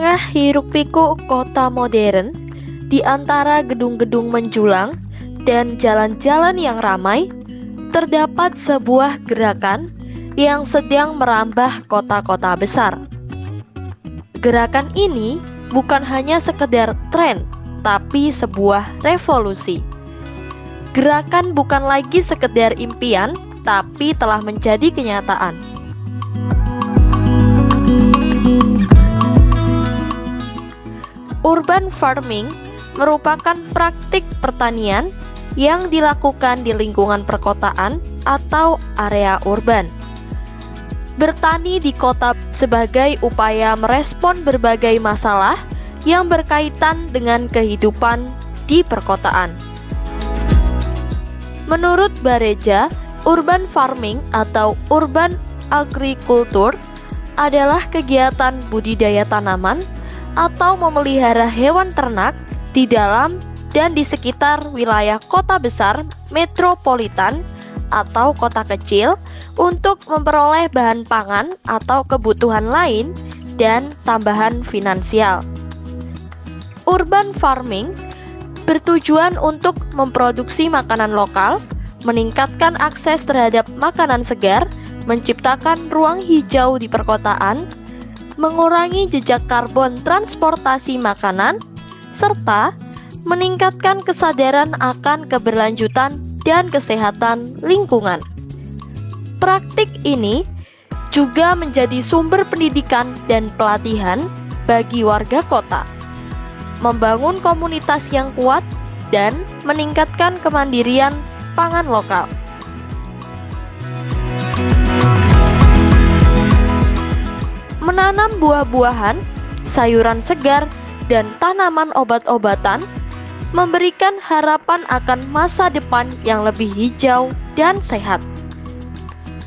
tengah hiruk-pikuk kota modern, di antara gedung-gedung menjulang dan jalan-jalan yang ramai, terdapat sebuah gerakan yang sedang merambah kota-kota besar. Gerakan ini bukan hanya sekedar tren, tapi sebuah revolusi. Gerakan bukan lagi sekedar impian, tapi telah menjadi kenyataan. Urban farming merupakan praktik pertanian yang dilakukan di lingkungan perkotaan atau area urban. Bertani di kota sebagai upaya merespon berbagai masalah yang berkaitan dengan kehidupan di perkotaan. Menurut Bareja, urban farming atau urban agriculture adalah kegiatan budidaya tanaman atau memelihara hewan ternak di dalam dan di sekitar wilayah kota besar metropolitan atau kota kecil untuk memperoleh bahan pangan atau kebutuhan lain dan tambahan finansial. Urban farming bertujuan untuk memproduksi makanan lokal, meningkatkan akses terhadap makanan segar, menciptakan ruang hijau di perkotaan, mengurangi jejak karbon transportasi makanan, serta meningkatkan kesadaran akan keberlanjutan dan kesehatan lingkungan. Praktik ini juga menjadi sumber pendidikan dan pelatihan bagi warga kota, membangun komunitas yang kuat, dan meningkatkan kemandirian pangan lokal. Menanam buah-buahan, sayuran segar, dan tanaman obat-obatan memberikan harapan akan masa depan yang lebih hijau dan sehat.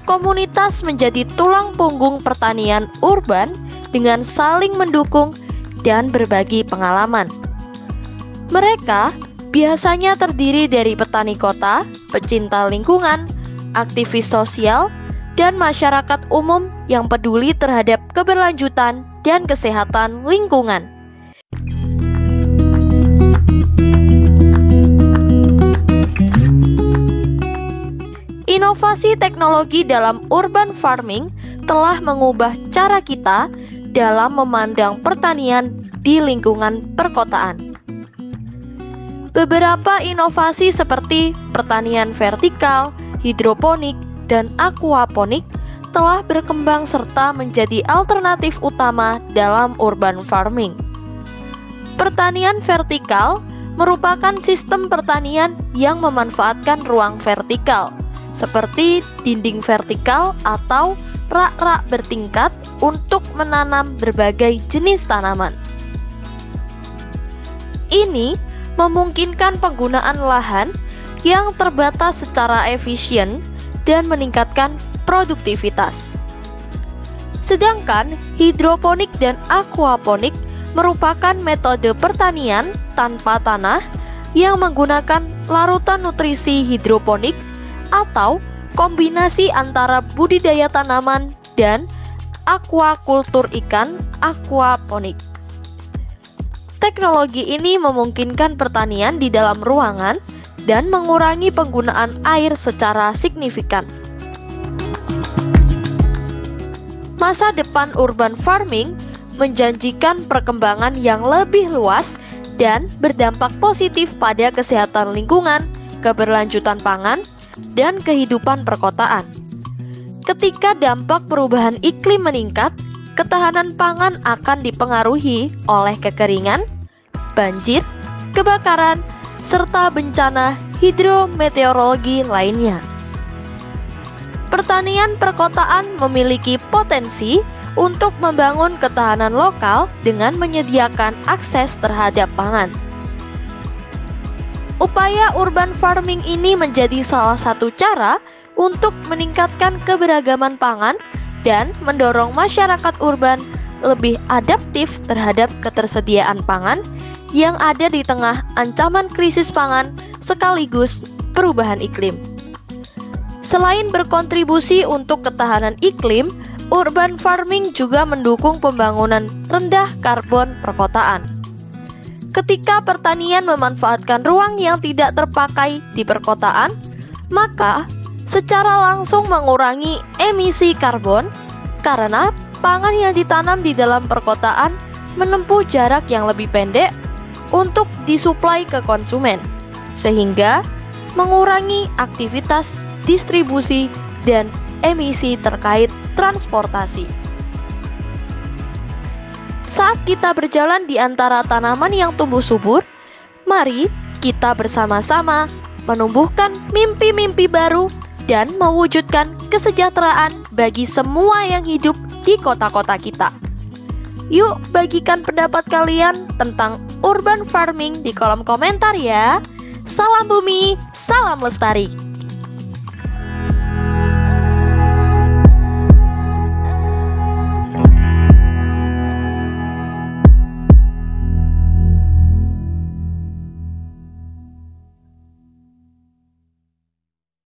Komunitas menjadi tulang punggung pertanian urban dengan saling mendukung dan berbagi pengalaman. Mereka biasanya terdiri dari petani kota, pecinta lingkungan, aktivis sosial, dan masyarakat umum yang peduli terhadap keberlanjutan dan kesehatan lingkungan. Inovasi teknologi dalam urban farming telah mengubah cara kita dalam memandang pertanian di lingkungan perkotaan. Beberapa inovasi seperti pertanian vertikal, hidroponik, dan aquaponik telah berkembang serta menjadi alternatif utama dalam urban farming. Pertanian vertikal merupakan sistem pertanian yang memanfaatkan ruang vertikal, seperti dinding vertikal atau rak-rak bertingkat untuk menanam berbagai jenis tanaman. Ini memungkinkan penggunaan lahan yang terbatas secara efisien dan meningkatkan produktivitas. Sedangkan hidroponik dan aquaponik merupakan metode pertanian tanpa tanah yang menggunakan larutan nutrisi hidroponik atau kombinasi antara budidaya tanaman dan aquakultur ikan aquaponik. Teknologi ini memungkinkan pertanian di dalam ruangan dan mengurangi penggunaan air secara signifikan. Masa depan urban farming menjanjikan perkembangan yang lebih luas dan berdampak positif pada kesehatan lingkungan, keberlanjutan pangan, dan kehidupan perkotaan. Ketika dampak perubahan iklim meningkat, ketahanan pangan akan dipengaruhi oleh kekeringan, banjir, kebakaran, serta bencana hidrometeorologi lainnya. Pertanian perkotaan memiliki potensi untuk membangun ketahanan lokal dengan menyediakan akses terhadap pangan. Upaya urban farming ini menjadi salah satu cara untuk meningkatkan keberagaman pangan dan mendorong masyarakat urban lebih adaptif terhadap ketersediaan pangan yang ada di tengah ancaman krisis pangan sekaligus perubahan iklim. Selain berkontribusi untuk ketahanan iklim, urban farming juga mendukung pembangunan rendah karbon perkotaan. Ketika pertanian memanfaatkan ruang yang tidak terpakai di perkotaan, maka secara langsung mengurangi emisi karbon karena pangan yang ditanam di dalam perkotaan menempuh jarak yang lebih pendek untuk disuplai ke konsumen, sehingga mengurangi aktivitas distribusi dan emisi terkait transportasi. Saat kita berjalan di antara tanaman yang tumbuh subur, mari kita bersama-sama menumbuhkan mimpi-mimpi baru dan mewujudkan kesejahteraan bagi semua yang hidup di kota-kota kita. Yuk bagikan pendapat kalian tentang urban farming di kolom komentar ya. Salam bumi, salam lestari.